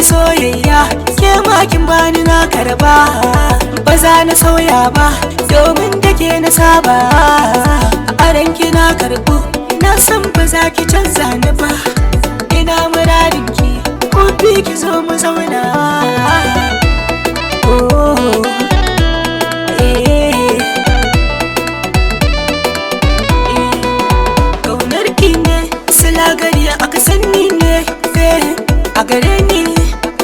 baki soyayya, ke ma kin bani na karba. Ba za na sauya ba domin da ke na saba. A ranki na karbu, na san ba za ki canza ni ba. Ina muradin ki, ko bi ki zo mu zauna. Kaunar ki ne sila gari aka sanni ne. A gare ni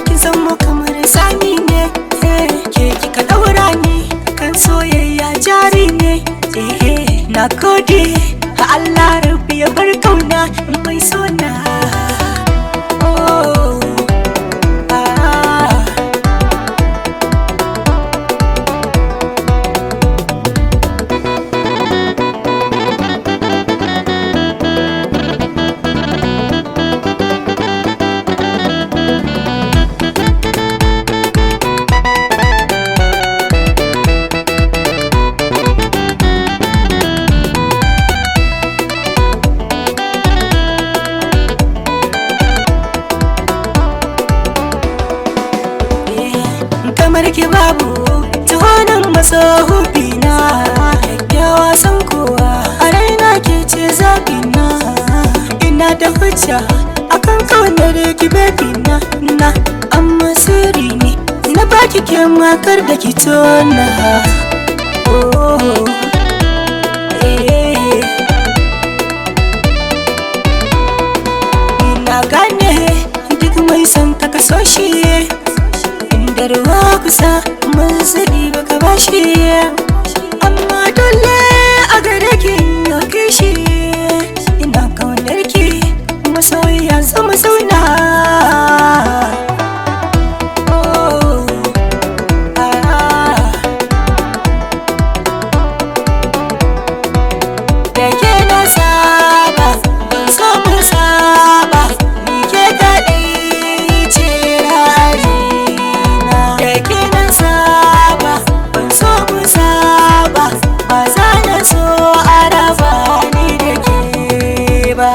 kin zama kamar sani ne. Ke kika daura ni kan soyayya jari ne. Na gode a Allah rabbi ya bar kauna mai sona. Kamar ki babu tuhonin masohubina, kyakkyawa san kowa a raina ke ce zabina. Ina da hujja akan kaunar ki babina na, amma sirri ne na baki ke makar da ki tona. Ina gane duk mai son ta kaso shi, da ruwa kusa mun sani baka bashi, amma dole a gare ki na kishi. Ina kaunar ki masoyiya zama zauna. Dake na saba ban so mu saba, ni ke kaɗai ce ra'ayina. Dake na saba ban so mu saba, ba za na so a raba ni da ke ba.